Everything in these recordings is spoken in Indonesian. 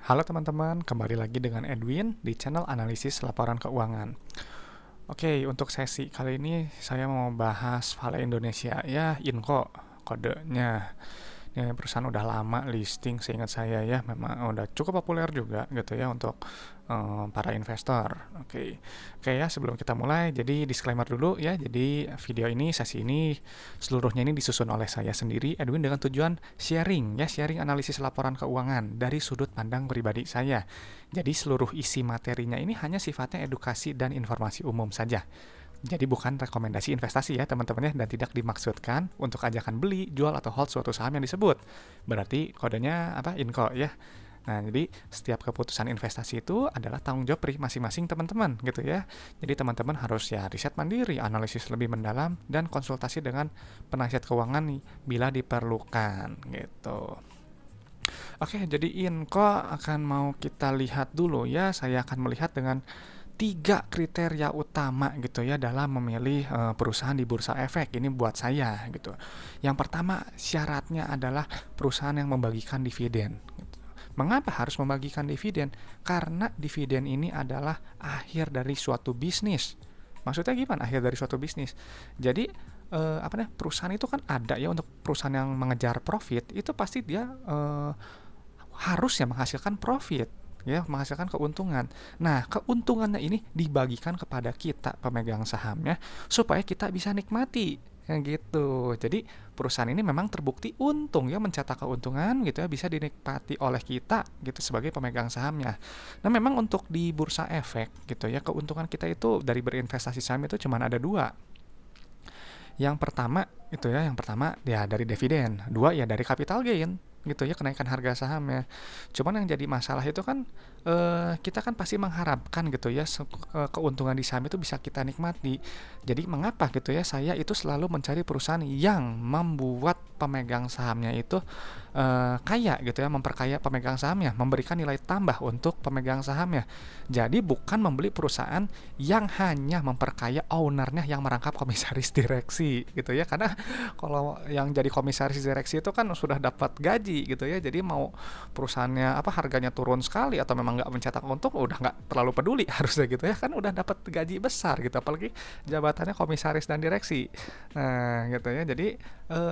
Halo teman-teman, kembali lagi dengan Edwin di channel analisis laporan keuangan. Oke, untuk sesi kali ini saya mau bahas Vale Indonesia, ya Inco kodenya. Ini perusahaan udah lama listing seingat saya ya, memang udah cukup populer juga gitu ya untuk para investor. Oke ya, sebelum kita mulai, jadi disclaimer dulu ya. Jadi video ini, sesi ini seluruhnya ini disusun oleh saya sendiri, Edwin, dengan tujuan sharing ya, sharing analisis laporan keuangan dari sudut pandang pribadi saya. Jadi seluruh isi materinya ini hanya sifatnya edukasi dan informasi umum saja. Jadi bukan rekomendasi investasi ya teman-teman ya, dan tidak dimaksudkan untuk ajakan beli, jual, atau hold suatu saham yang disebut. Berarti kodenya apa? Inco ya. Nah, jadi setiap keputusan investasi itu adalah tanggung jawab masing-masing teman-teman gitu ya. Jadi teman-teman harus ya riset mandiri, analisis lebih mendalam, dan konsultasi dengan penasihat keuangan nih bila diperlukan gitu. Oke, jadi Inco akan mau kita lihat dulu ya. Saya akan melihat dengan 3 kriteria utama gitu ya dalam memilih perusahaan di bursa efek ini buat saya gitu. Yang pertama, syaratnya adalah perusahaan yang membagikan dividen gitu. Mengapa harus membagikan dividen? Karena dividen ini adalah akhir dari suatu bisnis. Maksudnya gimana akhir dari suatu bisnis? Jadi perusahaan itu kan ada ya, untuk perusahaan yang mengejar profit itu pasti dia harusnya menghasilkan profit ya, menghasilkan keuntungan. Nah, keuntungannya ini dibagikan kepada kita pemegang sahamnya supaya kita bisa nikmati ya gitu. Jadi perusahaan ini memang terbukti untung ya, mencetak keuntungan gitu ya, bisa dinikmati oleh kita gitu sebagai pemegang sahamnya. Nah, memang untuk di bursa efek gitu ya, keuntungan kita itu dari berinvestasi saham itu cuma ada dua. Yang pertama ya dari dividen, dua ya dari capital gain gitu ya, kenaikan harga sahamnya. Cuman yang jadi masalah itu kan kita kan pasti mengharapkan gitu ya keuntungan di saham itu bisa kita nikmati. Jadi mengapa gitu ya saya itu selalu mencari perusahaan yang membuat pemegang sahamnya itu kaya gitu ya, memperkaya pemegang sahamnya, memberikan nilai tambah untuk pemegang sahamnya. Jadi bukan membeli perusahaan yang hanya memperkaya ownernya yang merangkap komisaris direksi gitu ya, karena kalau yang jadi komisaris direksi itu kan sudah dapat gaji gitu ya, jadi mau perusahaannya harganya turun sekali atau memang nggak mencetak untung udah nggak terlalu peduli harusnya gitu ya, kan udah dapat gaji besar gitu, apalagi jabatannya komisaris dan direksi. Nah gitu ya, jadi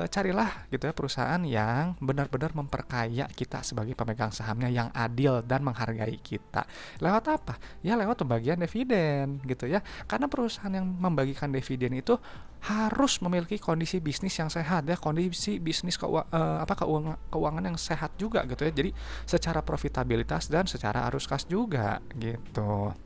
carilah gitu ya perusahaan yang benar-benar memperkaya kita sebagai pemegang sahamnya, yang adil dan menghargai kita. Lewat apa? Ya lewat pembagian dividen gitu ya. Karena perusahaan yang membagikan dividen itu harus memiliki kondisi bisnis yang sehat ya, kondisi bisnis keuangan yang sehat juga gitu ya. Jadi secara profitabilitas dan secara arus kas juga gitu.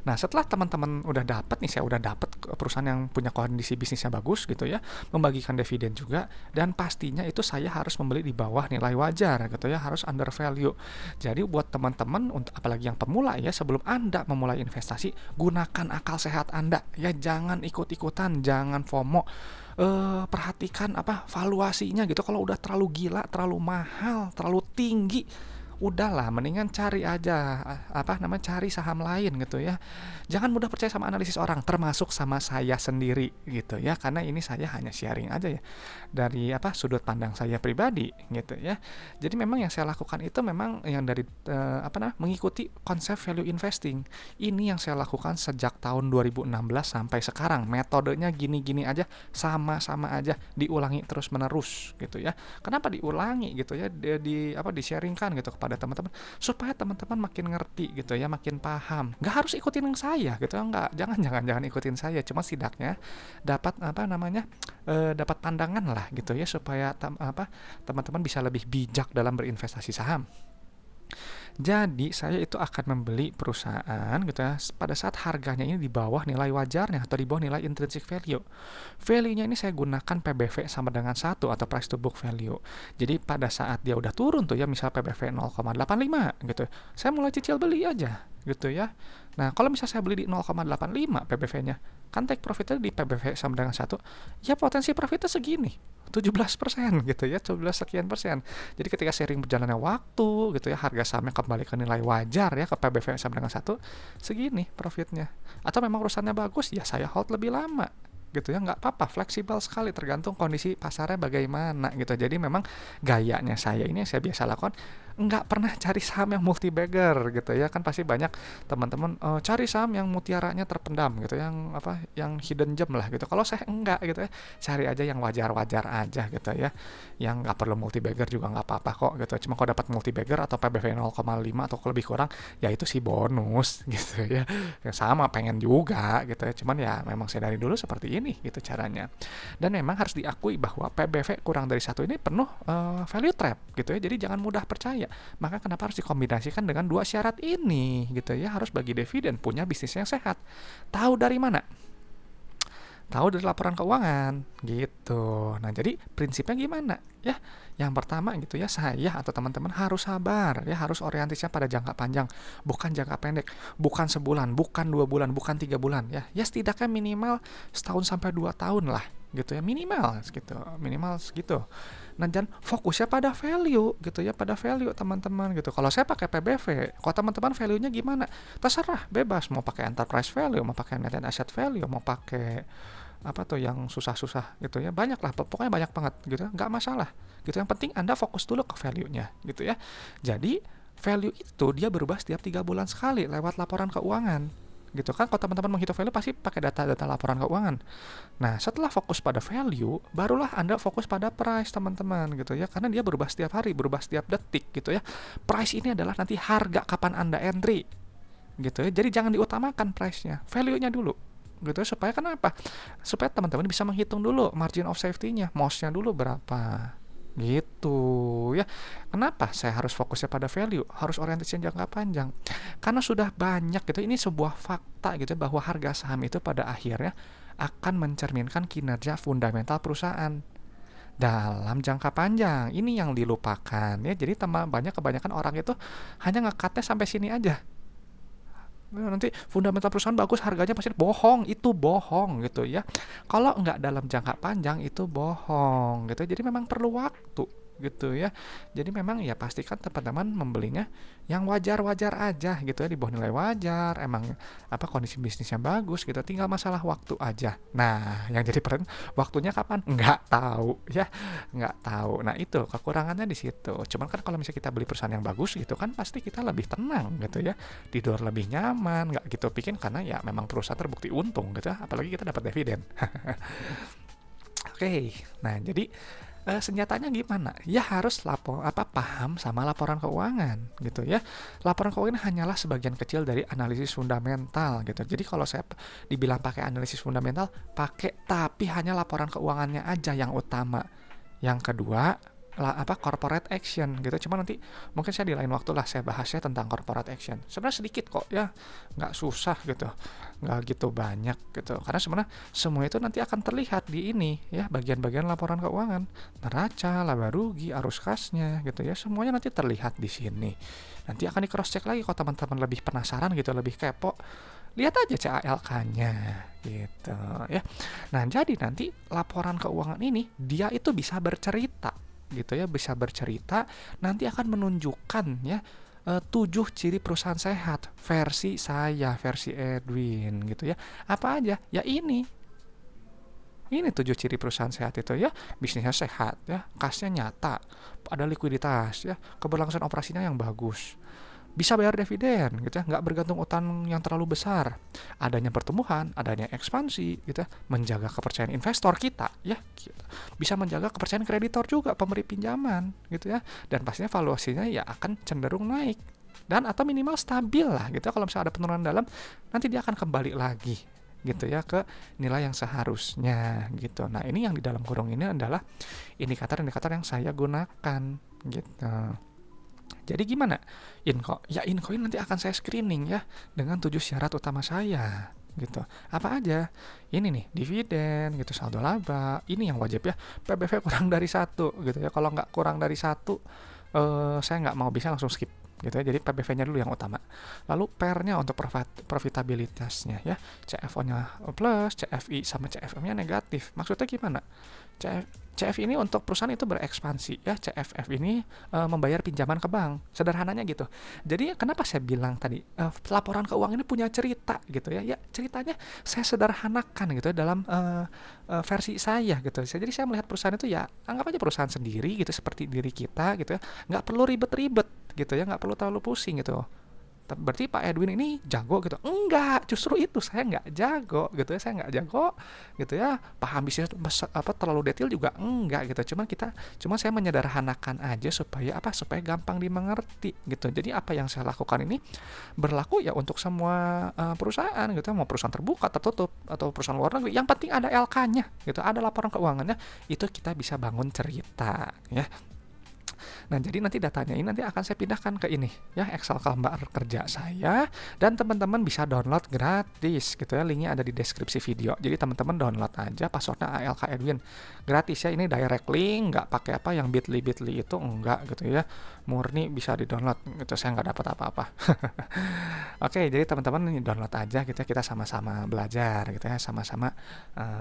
Nah, setelah teman-teman udah dapat nih, saya udah dapat perusahaan yang punya kondisi bisnisnya bagus gitu ya, membagikan dividen juga, dan pastinya itu saya harus membeli di bawah nilai wajar gitu ya, harus under value. Jadi buat teman-teman, untuk apalagi yang pemula ya, sebelum Anda memulai investasi, gunakan akal sehat Anda ya, jangan ikut-ikutan, jangan FOMO. Perhatikan valuasinya gitu. Kalau udah terlalu gila, terlalu mahal, terlalu tinggi, udahlah mendingan cari aja cari saham lain gitu ya. Jangan mudah percaya sama analisis orang, termasuk sama saya sendiri gitu ya, karena ini saya hanya sharing aja ya dari sudut pandang saya pribadi gitu ya. Jadi memang yang saya lakukan itu memang yang dari mengikuti konsep value investing. Ini yang saya lakukan sejak tahun 2016 sampai sekarang. Metodenya gini-gini aja, sama-sama aja, diulangi terus menerus gitu ya. Kenapa diulangi gitu ya, di-sharingkan gitu kepada teman-teman supaya teman-teman makin ngerti gitu ya, makin paham. Nggak harus ikutin yang saya gitu ya, nggak, jangan ikutin saya, cuma setidaknya dapat dapat pandangan lah gitu ya, supaya teman-teman bisa lebih bijak dalam berinvestasi saham. Jadi saya itu akan membeli perusahaan gitu ya pada saat harganya ini di bawah nilai wajarnya atau di bawah nilai intrinsic value. Value-nya ini saya gunakan PBV sama dengan 1 atau price to book value. Jadi pada saat dia udah turun tuh ya, misal PBV 0,85 gitu, saya mulai cicil beli aja gitu ya. Nah, kalau misalnya saya beli di 0,85 PBV-nya, kan take profitnya di PBV sama dengan 1, ya potensi profitnya segini, 17% gitu ya, 17 sekian persen. Jadi ketika sering berjalannya waktu gitu ya, harga sahamnya kembali ke nilai wajar ya, ke PBV sama dengan 1, segini profitnya. Atau memang urusannya bagus, ya saya hold lebih lama gitu ya, nggak apa-apa, fleksibel sekali, tergantung kondisi pasarnya bagaimana gitu. Jadi memang gayanya saya ini yang saya biasa lakukan, nggak pernah cari saham yang multi bagger gitu ya. Kan pasti banyak teman-teman cari saham yang mutiaranya terpendam gitu, yang apa, yang hidden gem lah gitu. Kalau saya enggak gitu ya, cari aja yang wajar-wajar aja gitu ya, yang nggak perlu multi bagger juga nggak apa-apa kok gitu. Cuma kalau dapat multi bagger atau PBV 0,5 atau lebih kurang, ya itu sih bonus gitu ya. Yang sama pengen juga gitu ya, cuman ya memang saya dari dulu seperti ini gitu caranya. Dan memang harus diakui bahwa PBV kurang dari satu ini penuh value trap gitu ya. Jadi jangan mudah percaya. Maka kenapa harus dikombinasikan dengan dua syarat ini gitu ya. Harus bagi dividen, punya bisnis yang sehat. Tahu dari mana? Tahu dari laporan keuangan gitu. Nah, jadi prinsipnya gimana? Ya, yang pertama gitu ya, saya atau teman-teman harus sabar ya, harus orientisnya pada jangka panjang, bukan jangka pendek, bukan sebulan, bukan 2 bulan, bukan 3 bulan ya. Ya setidaknya minimal setahun sampai 2 tahun lah gitu ya, minimal segitu. Nah, dan fokusnya pada value gitu ya, pada value teman-teman gitu. Kalau saya pakai PBV, kalau teman-teman value-nya gimana? Terserah, bebas mau pakai enterprise value, mau pakai net asset value, mau pakai apa tuh yang susah-susah gitu ya, banyak lah, pokoknya banyak banget gitu, nggak masalah gitu. Yang penting Anda fokus dulu ke value-nya gitu ya. Jadi value itu dia berubah setiap 3 bulan sekali lewat laporan keuangan gitu kan. Kalau teman-teman menghitung value pasti pakai data-data laporan keuangan. Nah, setelah fokus pada value, barulah Anda fokus pada price teman-teman gitu ya, karena dia berubah setiap hari, berubah setiap detik gitu ya. Price ini adalah nanti harga kapan Anda entry gitu ya. Jadi jangan diutamakan price-nya, value-nya dulu gitu ya. Supaya kenapa? Supaya teman-teman bisa menghitung dulu margin of safety-nya, MOS-nya dulu berapa gitu ya. Kenapa saya harus fokusnya pada value, harus orientasinya jangka panjang? Karena sudah banyak gitu, ini sebuah fakta gitu bahwa harga saham itu pada akhirnya akan mencerminkan kinerja fundamental perusahaan dalam jangka panjang. Ini yang dilupakan ya. Jadi kebanyakan orang itu hanya ngekatnya sampai sini aja. Nanti fundamental perusahaan bagus, harganya pasti bohong, itu bohong gitu ya. Kalau nggak dalam jangka panjang itu bohong gitu. Jadi memang perlu waktu gitu ya. Jadi memang ya pastikan teman-teman membelinya yang wajar-wajar aja gitu ya, di bawah nilai wajar, emang apa kondisi bisnisnya bagus gitu, tinggal masalah waktu aja. Nah, yang jadi waktunya kapan? Nggak tahu ya, nggak tahu. Nah, itu kekurangannya di situ. Cuman kan kalau misalnya kita beli perusahaan yang bagus gitu kan, pasti kita lebih tenang gitu ya, tidur lebih nyaman, nggak gitu bikin, karena ya memang perusahaan terbukti untung gitu ya, apalagi kita dapat dividen. Oke, nah jadi senjatanya gimana? Ya harus paham sama laporan keuangan gitu ya. Laporan keuangan hanyalah sebagian kecil dari analisis fundamental gitu. Jadi kalau saya dibilang pakai analisis fundamental, pakai, tapi hanya laporan keuangannya aja yang utama. Yang kedua corporate action gitu. Cuma nanti mungkin saya di lain waktu lah saya bahasnya tentang corporate action. Sebenarnya sedikit kok ya, nggak susah gitu, nggak gitu banyak gitu. Karena sebenarnya semua itu nanti akan terlihat di ini ya, bagian-bagian laporan keuangan, neraca, laba rugi, arus kasnya gitu ya, semuanya nanti terlihat di sini. Nanti akan di cross check lagi kalau teman-teman lebih penasaran gitu, lebih kepo. Lihat aja CALK-nya gitu ya. Nah, jadi nanti laporan keuangan ini dia itu bisa bercerita gitu ya, bisa bercerita, nanti akan menunjukkan ya 7 ciri perusahaan sehat versi saya, versi Edwin gitu ya. Apa aja? Ya ini 7 ciri perusahaan sehat itu ya, bisnisnya sehat ya, kasnya nyata, ada likuiditas ya, keberlangsungan operasinya yang bagus, bisa bayar dividen gitu ya, nggak bergantung utang yang terlalu besar, adanya pertumbuhan, adanya ekspansi gitu ya, menjaga kepercayaan investor kita ya gitu. Bisa menjaga kepercayaan kreditor juga, pemberi pinjaman gitu ya, dan pastinya valuasinya ya akan cenderung naik dan atau minimal stabil lah gitu. Kalau misalnya ada penurunan dalam, nanti dia akan kembali lagi gitu ya ke nilai yang seharusnya gitu. Nah, ini yang di dalam kurung ini adalah indikator-indikator yang saya gunakan gitu. Jadi gimana? Inco ini nanti akan saya screening ya dengan 7 syarat utama saya gitu. Apa aja? Ini nih, dividen gitu, saldo laba. Ini yang wajib ya. PBV kurang dari 1 gitu ya. Kalau nggak kurang dari 1, saya nggak mau, bisa langsung skip gitu ya. Jadi PBV-nya dulu yang utama. Lalu PER-nya untuk profitabilitasnya ya. CFO-nya plus, CFI sama CFM-nya negatif. Maksudnya gimana? CF ini untuk perusahaan itu berekspansi ya, CFF ini membayar pinjaman ke bank, sederhananya gitu. Jadi kenapa saya bilang tadi laporan keuangan ini punya cerita gitu ya, ya ceritanya saya sederhanakan gitu ya dalam versi saya gitu. Jadi saya melihat perusahaan itu ya anggap aja perusahaan sendiri gitu, seperti diri kita gitu ya, nggak perlu ribet-ribet gitu ya, nggak perlu terlalu pusing gitu. Berarti Pak Edwin ini jago gitu? Enggak, justru itu saya nggak jago gitu ya, saya nggak jago gitu ya. Paham bisnis apa terlalu detail juga enggak gitu. Cuma saya menyederhanakan aja supaya apa? Supaya gampang dimengerti gitu. Jadi apa yang saya lakukan ini berlaku ya untuk semua perusahaan gitu, mau perusahaan terbuka, tertutup, atau perusahaan luar negeri. Yang penting ada LK-nya gitu, ada laporan keuangannya, itu kita bisa bangun cerita ya. Nah, jadi nanti datanya ini nanti akan saya pindahkan ke ini ya, Excel gambar kerja saya, dan teman-teman bisa download gratis gitu ya. Linknya ada di deskripsi video. Jadi teman-teman download aja, passwordnya ALK Edwin. Gratis ya, ini direct link, nggak pakai apa yang bit.ly itu enggak gitu ya. Murni bisa di-download gitu, saya nggak dapat apa-apa. Oke, jadi teman-teman ini download aja gitu ya, kita sama-sama belajar gitu ya, sama-sama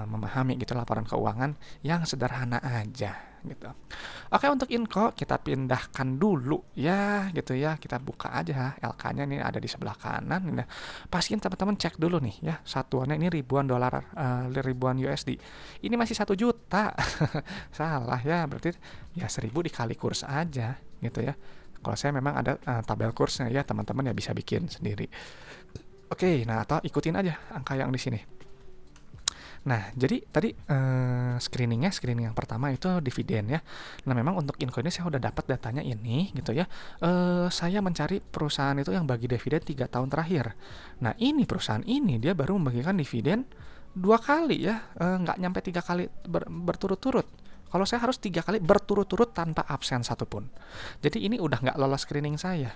memahami gitu laporan keuangan yang sederhana aja gitu. Oke, untuk info kita pindahkan dulu ya gitu ya. Kita buka aja LK-nya, nih ada di sebelah kanan. Nah, pastiin teman-teman cek dulu nih ya. Satuannya ini ribuan dolar, ribuan USD. Ini masih 1 juta. Salah ya, berarti ya 1000 dikali kurs aja gitu ya. Kalau saya memang ada tabel kursnya ya, teman-teman ya bisa bikin sendiri. Oke, nah atau ikutin aja angka yang di sini. Nah, jadi tadi screening yang pertama itu dividen ya. Nah, memang untuk info ini saya udah dapat datanya ini gitu ya. Saya mencari perusahaan itu yang bagi dividen 3 tahun terakhir. Nah, ini perusahaan ini dia baru membagikan dividen 2 kali ya, nggak nyampe 3 kali berturut-turut. Kalau saya harus 3 kali berturut-turut tanpa absen satupun. Jadi ini udah nggak lolos screening saya.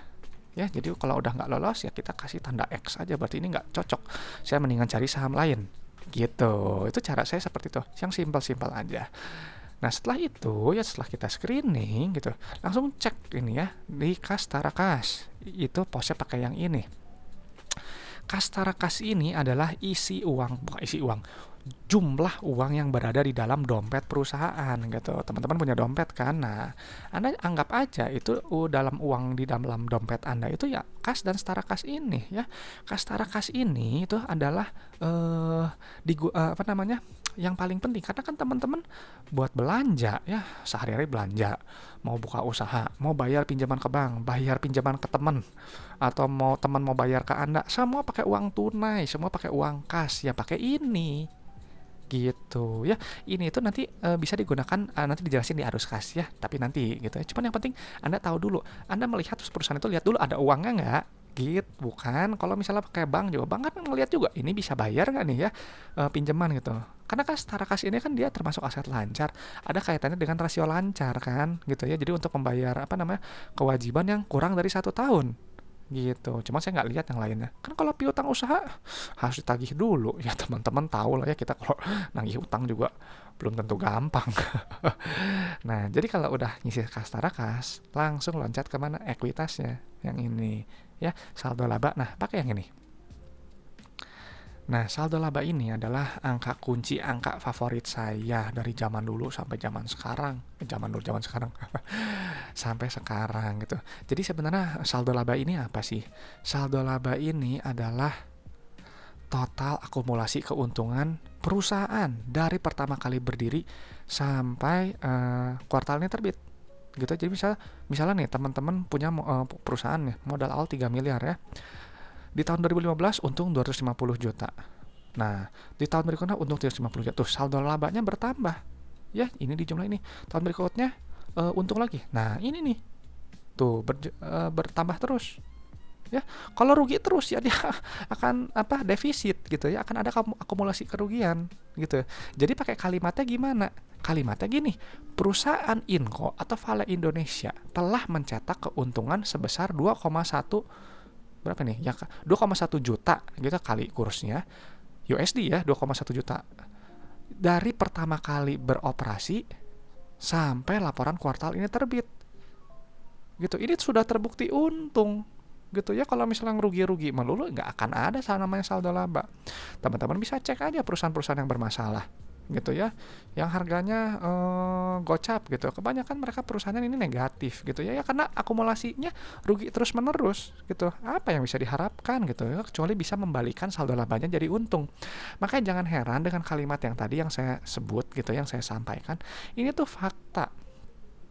Ya, jadi kalau udah nggak lolos ya kita kasih tanda X aja, berarti ini nggak cocok. Saya mendingan cari saham lain gitu. Itu cara saya seperti itu, yang simpel-simpel aja. Nah, setelah itu ya, setelah kita screening gitu, langsung cek ini ya di kas Tarakas. Itu posnya pakai yang ini. Kas Tarakas ini adalah bukan isi uang, jumlah uang yang berada di dalam dompet perusahaan gitu. Teman-teman punya dompet kan? Nah, Anda anggap aja itu dalam uang di dalam dompet Anda itu ya kas dan setara kas ini ya. Kas setara kas ini itu adalah apa namanya? Yang paling penting karena kan teman-teman buat belanja ya, sehari-hari belanja, mau buka usaha, mau bayar pinjaman ke bank, bayar pinjaman ke teman, atau mau teman mau bayar ke Anda, semua pakai uang tunai, semua pakai uang kas, ya pakai ini gitu ya. Ini itu nanti bisa digunakan, nanti dijelasin di arus kas ya, tapi nanti gitu ya. Cuman yang penting Anda tahu dulu, Anda melihat perusahaan itu, lihat dulu ada uangnya nggak gitu. Bukan kalau misalnya pakai bank juga, bank kan ngelihat juga ini bisa bayar nggak nih ya, pinjaman gitu. Karena kan setara kas ini kan dia termasuk aset lancar, ada kaitannya dengan rasio lancar kan gitu ya. Jadi untuk membayar apa namanya kewajiban yang kurang dari 1 tahun gitu. Cuma saya nggak lihat yang lainnya. Kan kalau piutang usaha harus ditagih dulu. Ya teman-teman tahu lah ya, kita kalau nagih utang juga belum tentu gampang. Nah, jadi kalau udah nyisir kas tarakas, langsung loncat ke mana? Ekuitasnya. Yang ini ya, saldo laba. Nah, pakai yang ini. Nah, saldo laba ini adalah angka kunci, angka favorit saya dari zaman dulu sampai zaman sekarang. Zaman sekarang. Sampai sekarang gitu. Jadi sebenarnya saldo laba ini apa sih? Saldo laba ini adalah total akumulasi keuntungan perusahaan dari pertama kali berdiri sampai kuartalnya terbit. Gitu. Jadi misalnya nih teman-teman punya perusahaan nih, modal awal 3 miliar ya. Di tahun 2015 untung 250 juta. Nah, di tahun berikutnya untung 350 juta. Tuh, saldo labanya bertambah. Ya, ini di jumlah ini. Tahun berikutnya untung lagi. Nah, ini nih. Tuh, bertambah terus. Ya, kalau rugi terus ya dia akan defisit gitu ya, akan ada akumulasi kerugian gitu. Jadi pakai kalimatnya gimana? Kalimatnya gini, perusahaan Inco atau Vale Indonesia telah mencetak keuntungan sebesar 2,1 berapa nih ya, 2,1 juta gitu kali kursnya USD ya, 2,1 juta dari pertama kali beroperasi sampai laporan kuartal ini terbit gitu. Ini sudah terbukti untung gitu ya. Kalau misalnya rugi melulu, nggak akan ada namanya saldo laba. Teman-teman bisa cek aja perusahaan-perusahaan yang bermasalah gitu ya, yang harganya gocap gitu. Kebanyakan mereka perusahaannya ini negatif gitu ya, karena akumulasinya rugi terus menerus gitu. Apa yang bisa diharapkan gitu ya, kecuali bisa membalikan saldo labanya jadi untung. Makanya jangan heran dengan kalimat yang tadi yang saya sebut gitu, yang saya sampaikan. Ini tuh fakta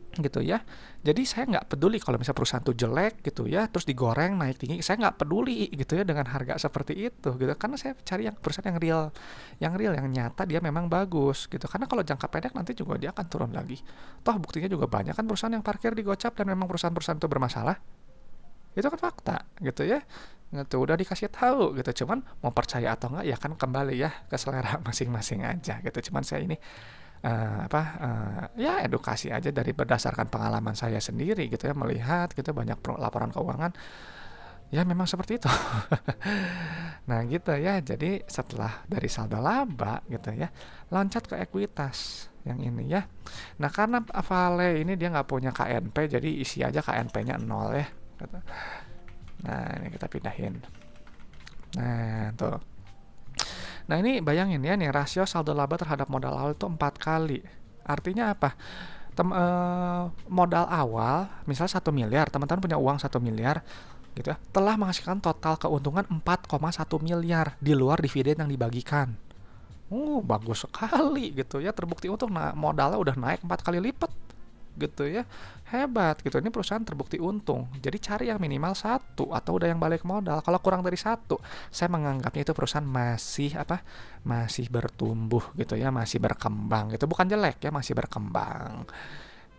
gitu ya. Jadi saya nggak peduli kalau misalnya perusahaan tuh jelek gitu ya, terus digoreng naik tinggi, saya nggak peduli gitu ya dengan harga seperti itu gitu. Karena saya cari yang perusahaan yang real, yang nyata dia memang bagus gitu. Karena kalau jangka pendek nanti juga dia akan turun lagi. Toh buktinya juga banyak kan perusahaan yang parkir di Gocap dan memang perusahaan-perusahaan itu bermasalah. Itu kan fakta gitu ya. Gitu udah dikasih tahu gitu. Cuman mau percaya atau enggak ya kan kembali ya ke selera masing-masing aja gitu. Cuman saya ini ya edukasi aja dari berdasarkan pengalaman saya sendiri gitu ya, melihat gitu banyak laporan keuangan ya memang seperti itu. Nah gitu ya, jadi setelah dari saldo laba gitu ya, loncat ke ekuitas yang ini ya. Nah karena Vale ini dia nggak punya KNP, jadi isi aja KNP-nya 0 ya gitu. Nah ini kita pindahin. Nah tuh. Nah ini bayangin ya nih, rasio saldo laba terhadap modal awal itu 4 kali. Artinya apa? Modal awal misalnya 1 miliar, teman-teman punya uang 1 miliar gitu ya, telah menghasilkan total keuntungan 4,1 miliar di luar dividen yang dibagikan. Bagus sekali gitu ya, terbukti untung. Nah, modalnya udah naik 4 kali lipat gitu ya, hebat gitu. Ini perusahaan terbukti untung. Jadi cari yang minimal satu atau udah yang balik modal. Kalau kurang dari satu, saya menganggapnya itu perusahaan masih bertumbuh gitu ya, masih berkembang gitu. Bukan jelek ya, masih berkembang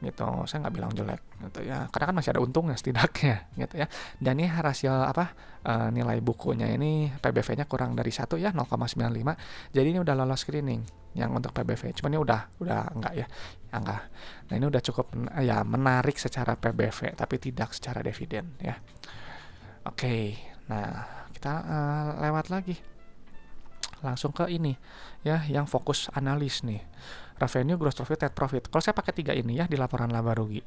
gitu. Saya nggak bilang jelek gitu ya, karena kan masih ada untungnya setidaknya gitu ya. Dan ini rasio nilai bukunya ini PBV-nya kurang dari 1 ya, 0,95. Jadi ini udah lolos screening yang untuk PBV. Cuman ini udah enggak ya, enggak. Nah ini udah cukup ya menarik secara PBV tapi tidak secara dividen ya. Oke, nah kita lewat lagi langsung ke ini ya, yang fokus analis nih, revenue, gross profit, net profit. Kalau saya pakai 3 ini ya di laporan laba rugi,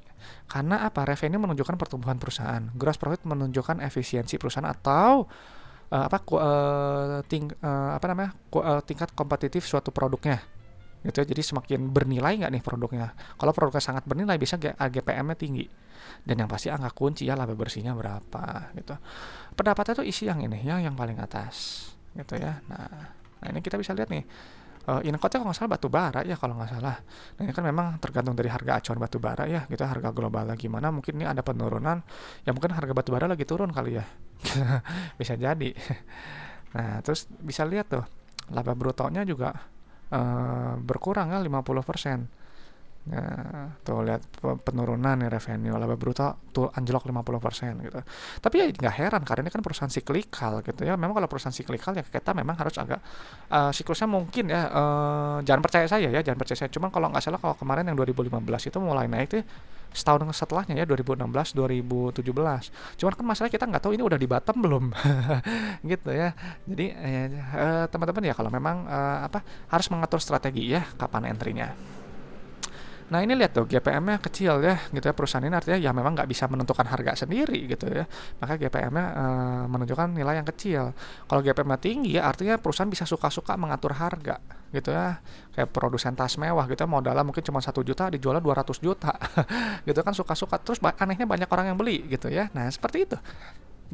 karena apa? Revenue menunjukkan pertumbuhan perusahaan, gross profit menunjukkan efisiensi perusahaan atau tingkat kompetitif suatu produknya gitu ya. Jadi semakin bernilai nggak nih produknya. Kalau produknya sangat bernilai bisa GPM-nya tinggi. Dan yang pasti angka kunci ya, laba bersihnya berapa gitu. Pendapatnya tuh isi yang ini ya, yang paling atas gitu ya. Nah ini kita bisa lihat nih, Incotnya kalau nggak salah batu bara ya kalau nggak salah. Nah ini kan memang tergantung dari harga acuan batu bara ya gitu, harga globalnya gimana. Mungkin ini ada penurunan, ya mungkin harga batu bara lagi turun kali ya. Bisa jadi. Nah terus bisa lihat tuh laba brutonya juga berkurang ya 50%. Nah, tuh lihat penurunan nih revenue, laba bruto tuh anjlok 50% gitu. Tapi ya nggak heran karena ini kan perusahaan siklikal gitu ya. Memang kalau perusahaan siklikal ya kita memang harus agak siklusnya mungkin ya, jangan percaya saya ya, jangan percaya saya. Cuman kalau nggak salah kalau kemarin yang 2015 itu mulai naik tuh setahun setelahnya ya, 2016 2017. Cuman kan masalah kita nggak tahu ini udah di bottom belum gitu ya. Jadi teman-teman ya kalau memang harus mengatur strategi ya kapan entry-nya. Nah ini lihat tuh GPM-nya kecil ya gitu ya, perusahaan ini artinya ya memang nggak bisa menentukan harga sendiri gitu ya, maka GPM-nya menunjukkan nilai yang kecil. Kalau GPM-nya tinggi ya artinya perusahaan bisa suka-suka mengatur harga gitu ya, kayak produsen tas mewah gitu, modalnya mungkin cuma 1 juta dijualnya 200 juta gitu kan, suka-suka. Terus anehnya banyak orang yang beli gitu ya. Nah seperti itu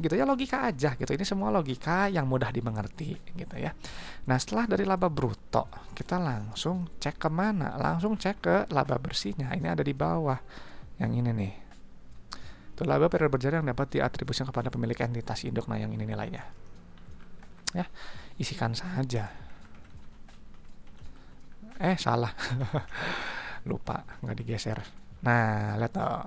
gitu ya, logika aja gitu. Ini semua logika yang mudah dimengerti gitu ya. Nah setelah dari laba bruto kita langsung cek kemana? Langsung cek ke laba bersihnya. Ini ada di bawah yang ini nih, itu laba periode berjalan yang dapat diatribusikan kepada pemilik entitas induk. Nah yang ini nilainya ya, isikan saja. Salah lupa nggak digeser. Nah lihat tuh,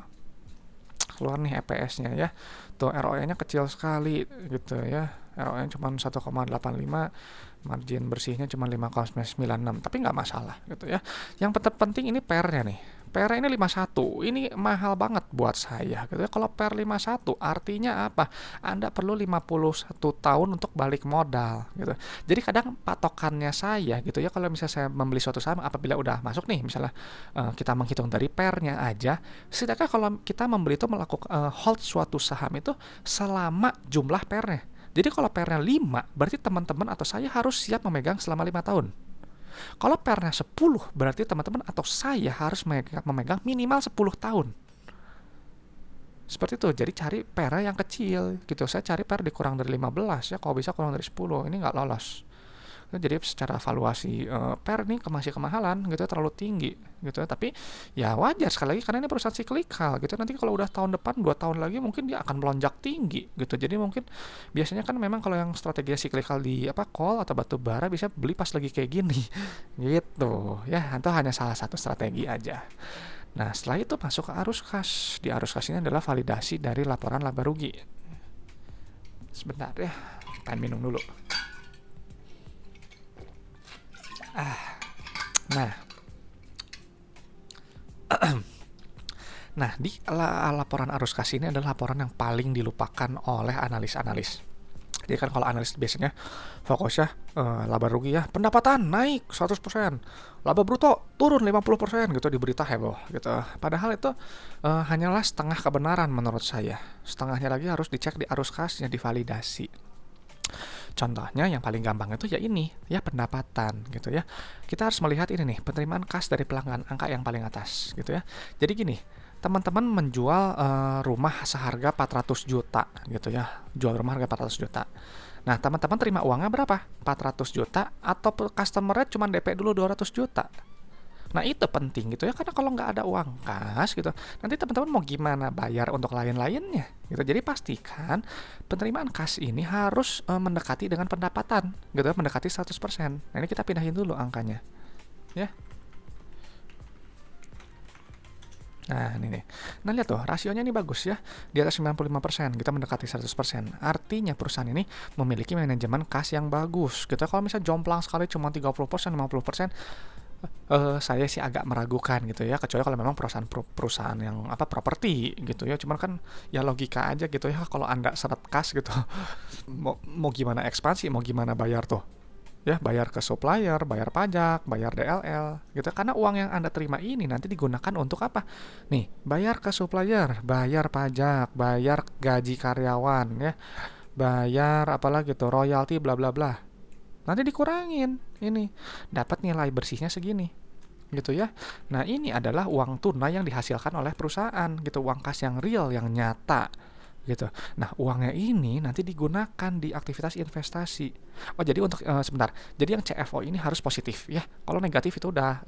keluar nih EPS-nya ya. Tuh ROE-nya kecil sekali gitu ya. ROE-nya cuma 1,85, margin bersihnya cuma 5,96, tapi nggak masalah gitu ya. Yang penting ini PR-nya nih. PR ini 51. Ini mahal banget buat saya gitu ya. Kalau PR 51 artinya apa? Anda perlu 51 tahun untuk balik modal gitu. Jadi kadang patokannya saya gitu ya, kalau misalnya saya membeli suatu saham apabila udah masuk nih misalnya, kita menghitung dari PR-nya aja, setidaknya kalau kita membeli itu melakukan hold suatu saham itu selama jumlah PR-nya. Jadi kalau PR-nya 5, berarti teman-teman atau saya harus siap memegang selama 5 tahun. Kalau PR-nya 10, berarti teman-teman atau saya harus memegang minimal 10 tahun. Seperti itu. Jadi cari PR yang kecil gitu. Saya cari PR dikurang dari 15 ya, kalau bisa kurang dari 10. Ini nggak lolos. Jadi secara valuasi per nih masih kemahalan gitu ya, terlalu tinggi gitu ya. Tapi ya wajar sekali lagi karena ini perusahaan siklikal gitu. Nanti kalau udah tahun depan 2 tahun lagi mungkin dia akan melonjak tinggi gitu. Jadi mungkin biasanya kan memang kalau yang strategi siklikal di call atau batu bara bisa beli pas lagi kayak gini gitu ya. Itu hanya salah satu strategi aja. Nah, setelah itu masuk ke arus kas. Di arus kas ini adalah validasi dari laporan laba rugi. Sebentar ya, pengen minum dulu. Nah, di laporan arus kas ini adalah laporan yang paling dilupakan oleh analis-analis. Jadi kan kalau analis biasanya fokusnya laba rugi ya, pendapatan naik 100%, laba bruto turun 50% gitu di berita heboh gitu. Padahal itu hanyalah setengah kebenaran menurut saya. Setengahnya lagi harus dicek di arus kasnya, divalidasi. Contohnya yang paling gampang itu ya ini, ya pendapatan gitu ya. Kita harus melihat ini nih, penerimaan kas dari pelanggan, angka yang paling atas gitu ya. Jadi gini, teman-teman menjual rumah seharga 400 juta gitu ya. Jual rumah harga 400 juta. Nah, teman-teman terima uangnya berapa? 400 juta atau customer-nya cuma DP dulu 200 juta. Nah, itu penting gitu ya, karena kalau nggak ada uang kas gitu, nanti teman-teman mau gimana bayar untuk lain-lainnya gitu. Jadi pastikan penerimaan kas ini harus mendekati dengan pendapatan gitu ya, mendekati 100%. Nah, ini kita pindahin dulu angkanya ya. Nah, ini nih. Nah, lihat tuh, rasionya ini bagus ya. Di atas 95%, kita mendekati 100%. Artinya perusahaan ini memiliki manajemen kas yang bagus. Gitu. Kalau misalnya jomplang sekali cuma 30%, 50%, saya sih agak meragukan gitu ya, kecuali kalau memang perusahaan yang properti gitu ya. Cuman kan ya logika aja gitu ya, kalau Anda seret kas gitu mau gimana ekspansi, mau gimana bayar tuh ya, bayar ke supplier, bayar pajak, bayar DLL gitu. Karena uang yang Anda terima ini nanti digunakan untuk apa nih? Bayar ke supplier, bayar pajak, bayar gaji karyawan ya, bayar apalagi tuh royalti bla bla bla. Nanti dikurangin ini, dapat nilai bersihnya segini gitu ya. Nah, ini adalah uang tunai yang dihasilkan oleh perusahaan gitu, uang kas yang real, yang nyata gitu. Nah, uangnya ini nanti digunakan di aktivitas investasi. Oh, jadi untuk sebentar. Jadi yang CFO ini harus positif ya. Kalau negatif itu udah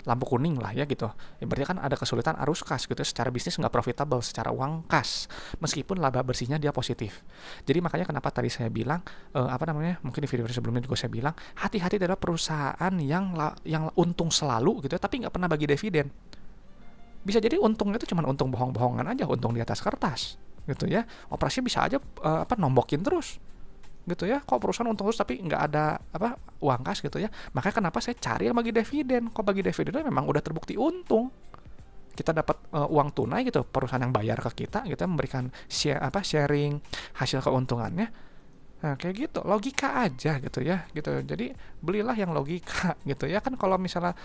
lampu kuning lah ya gitu. Ya, berarti kan ada kesulitan arus kas gitu. Secara bisnis nggak profitable secara uang kas. Meskipun laba bersihnya dia positif. Jadi makanya kenapa tadi saya bilang mungkin di video sebelumnya juga saya bilang hati-hati adalah perusahaan yang untung selalu gitu ya, tapi nggak pernah bagi dividen. Bisa jadi untungnya itu cuma untung bohong-bohongan aja, untung di atas kertas gitu ya. Operasi bisa aja nombokin terus gitu ya. Kok perusahaan untung terus tapi nggak ada uang kas gitu ya. Makanya kenapa saya cari yang bagi dividen. Kok bagi dividennya memang udah terbukti untung, kita dapat uang tunai gitu, perusahaan yang bayar ke kita gitu, memberikan sharing hasil keuntungannya. Nah, kayak gitu, logika aja gitu ya gitu. Jadi belilah yang logika gitu ya. Kan kalau misalnya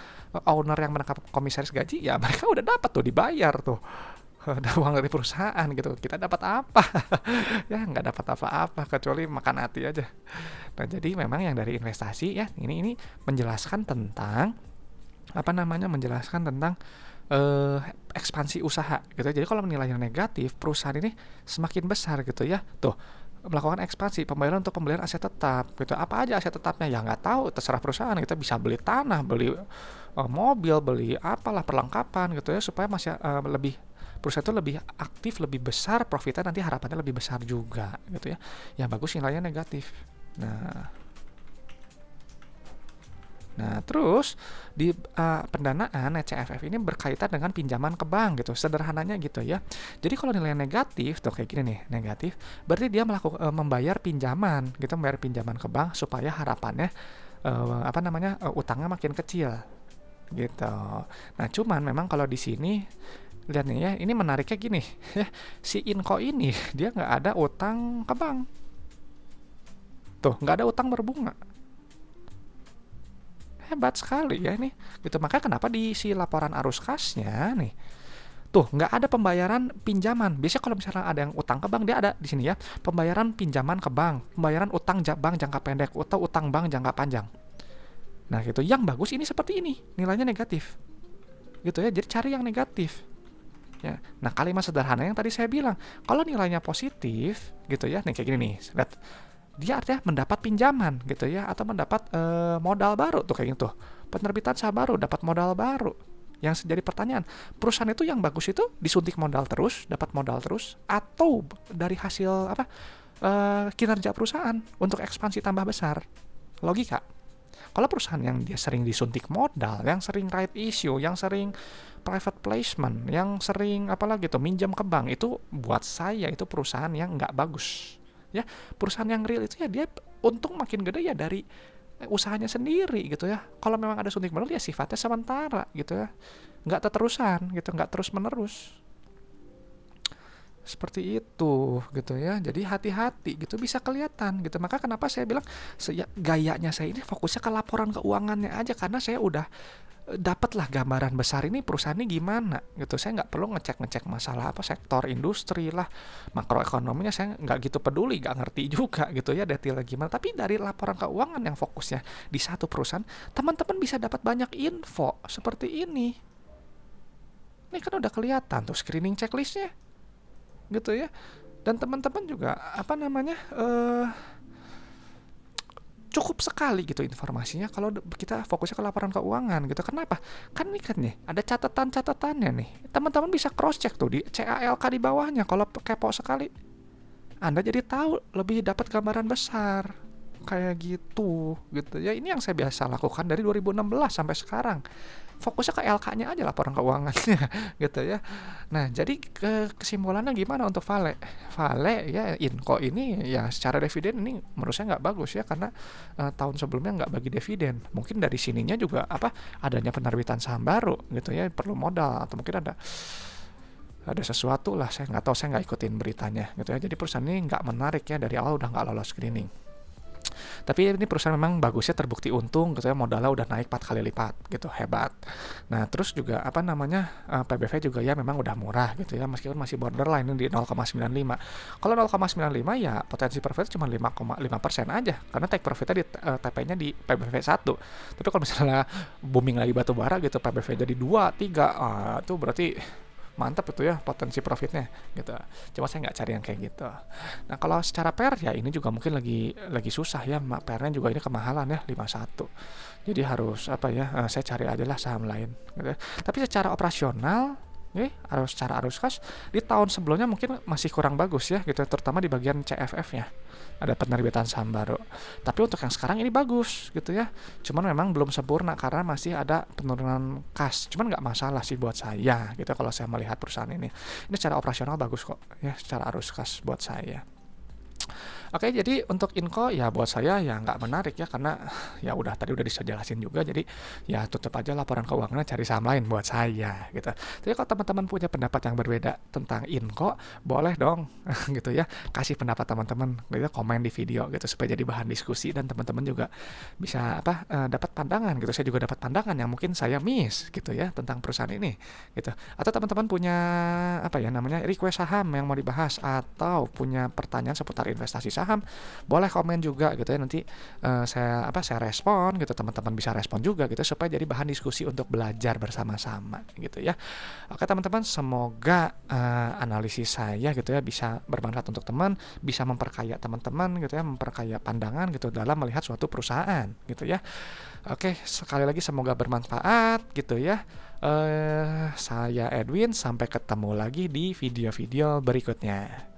owner yang menangkap komisaris gaji ya mereka udah dapat tuh, dibayar tuh ada uang dari perusahaan gitu, kita dapat apa? Ya nggak dapat apa-apa kecuali makan hati aja. Nah, jadi memang yang dari investasi ya ini menjelaskan tentang menjelaskan tentang ekspansi usaha gitu. Jadi kalau nilainya negatif, perusahaan ini semakin besar gitu ya. Tuh, melakukan ekspansi, pembayaran untuk pembelian aset tetap gitu. Apa aja aset tetapnya ya nggak tahu, terserah perusahaan. Kita bisa beli tanah, beli mobil, beli apalah perlengkapan gitu ya, supaya masih perusahaan itu lebih aktif, lebih besar, profitnya nanti harapannya lebih besar juga gitu ya. Yang bagus nilainya negatif. Nah, terus di pendanaan CFF ini berkaitan dengan pinjaman ke bank gitu, sederhananya gitu ya. Jadi kalau nilainya negatif tuh kayak gini nih, negatif, berarti dia membayar pinjaman gitu, membayar pinjaman ke bank supaya harapannya utangnya makin kecil gitu. Nah, cuman memang kalau di sini lihat nih ya, ini menariknya gini ya, si Inco ini dia nggak ada utang ke bank tuh, nggak ada utang berbunga, hebat sekali ya ini gitu. Makanya kenapa di si laporan arus kasnya nih tuh nggak ada pembayaran pinjaman. Biasanya kalau misalnya ada yang utang ke bank, dia ada di sini ya, pembayaran pinjaman ke bank, pembayaran utang bank jangka pendek atau utang bank jangka panjang. Nah gitu, yang bagus ini seperti ini, nilainya negatif gitu ya. Jadi cari yang negatif ya. Nah, kalimat sederhana yang tadi saya bilang, kalau nilainya positif gitu ya, nih kayak gini nih, lihat dia artinya mendapat pinjaman gitu ya, atau mendapat modal baru tuh kayak gitu. Penerbitan saham baru dapat modal baru. Yang jadi pertanyaan, perusahaan itu yang bagus itu disuntik modal terus, dapat modal terus, atau dari hasil apa kinerja perusahaan untuk ekspansi tambah besar? Logika. Kalau perusahaan yang dia sering disuntik modal, yang sering right issue, yang sering private placement, yang sering apalagi tuh minjam ke bank, itu buat saya itu perusahaan yang nggak bagus. Ya, perusahaan yang real itu ya dia untung makin gede ya dari usahanya sendiri gitu ya. Kalau memang ada suntik modal ya sifatnya sementara gitu ya, nggak terusan gitu, nggak terus menerus seperti itu gitu ya. Jadi hati-hati gitu, bisa kelihatan gitu. Maka kenapa saya bilang gayanya saya ini fokusnya ke laporan keuangannya aja, karena saya udah dapatlah gambaran besar ini perusahaan ini gimana gitu. Saya nggak perlu ngecek masalah apa sektor industri lah, makroekonominya saya nggak gitu peduli, nggak ngerti juga gitu ya detailnya gimana. Tapi dari laporan keuangan yang fokusnya di satu perusahaan, teman-teman bisa dapat banyak info seperti ini. Ini kan udah kelihatan tuh screening checklistnya gitu ya. Dan teman-teman juga apa namanya cukup sekali gitu informasinya kalau kita fokusnya ke laporan keuangan gitu. Kenapa? Kan ini kan nih ada catatan-catatannya nih. Teman-teman bisa cross check tuh di CALK di bawahnya. Kalau kepo sekali, Anda jadi tahu, lebih dapat gambaran besar kayak gitu ya. Ini yang saya biasa lakukan dari 2016 sampai sekarang. Fokusnya ke LK-nya aja, laporan keuangannya gitu ya. Nah, jadi kesimpulannya gimana untuk Vale? Vale ya, Inco ini ya secara dividen ini menurut saya nggak bagus ya, karena tahun sebelumnya nggak bagi dividen. Mungkin dari sininya juga adanya penerbitan saham baru gitu ya, perlu modal, atau mungkin ada sesuatu lah, saya nggak tahu, saya nggak ikutin beritanya gitu ya. Jadi perusahaan ini nggak menarik ya, dari awal udah nggak lolos screening. Tapi ini perusahaan memang bagusnya terbukti untung gitu ya, modalnya udah naik 4 kali lipat gitu, hebat. Nah, terus juga PBV juga ya memang udah murah gitu ya, meskipun masih borderline di 0,95. Kalau 0,95 ya potensi profit cuma 5,5% aja, karena take profitnya di TP-nya di PBV 1. Tapi kalau misalnya booming lagi batu bara gitu, PBV jadi 2, 3, itu berarti mantap itu ya potensi profitnya gitu. Cuma saya nggak cari yang kayak gitu. Nah, kalau secara pair ya ini juga mungkin lagi susah ya, pairnya juga ini kemahalan ya 51. Jadi harus saya cari aja lah saham lain gitu. Tapi secara operasional secara arus kas di tahun sebelumnya mungkin masih kurang bagus ya gitu, terutama di bagian CFF ya, ada penerbitan saham baru. Tapi untuk yang sekarang ini bagus gitu ya, cuman memang belum sempurna karena masih ada penurunan kas. Cuman nggak masalah sih buat saya gitu kalau saya melihat perusahaan ini secara operasional bagus kok ya, secara arus kas buat saya. Oke, jadi untuk Inco ya buat saya ya nggak menarik ya, karena ya tadi udah dijelasin juga. Jadi ya tutup aja laporan keuangannya, cari saham lain buat saya gitu. Tapi kalau teman-teman punya pendapat yang berbeda tentang Inco, boleh dong gitu ya, kasih pendapat teman-teman gitu, komen di video gitu supaya jadi bahan diskusi dan teman-teman juga bisa dapat pandangan gitu. Saya juga dapat pandangan yang mungkin saya miss gitu ya tentang perusahaan ini gitu. Atau teman-teman punya request saham yang mau dibahas, atau punya pertanyaan seputar investasi saham, boleh komen juga gitu ya. Nanti saya respon gitu, teman-teman bisa respon juga gitu, supaya jadi bahan diskusi untuk belajar bersama-sama gitu ya. Oke teman-teman, semoga analisis saya gitu ya bisa bermanfaat untuk teman, bisa memperkaya teman-teman gitu ya, memperkaya pandangan gitu dalam melihat suatu perusahaan gitu ya. Oke, sekali lagi semoga bermanfaat gitu ya. Saya Edwin, sampai ketemu lagi di video-video berikutnya.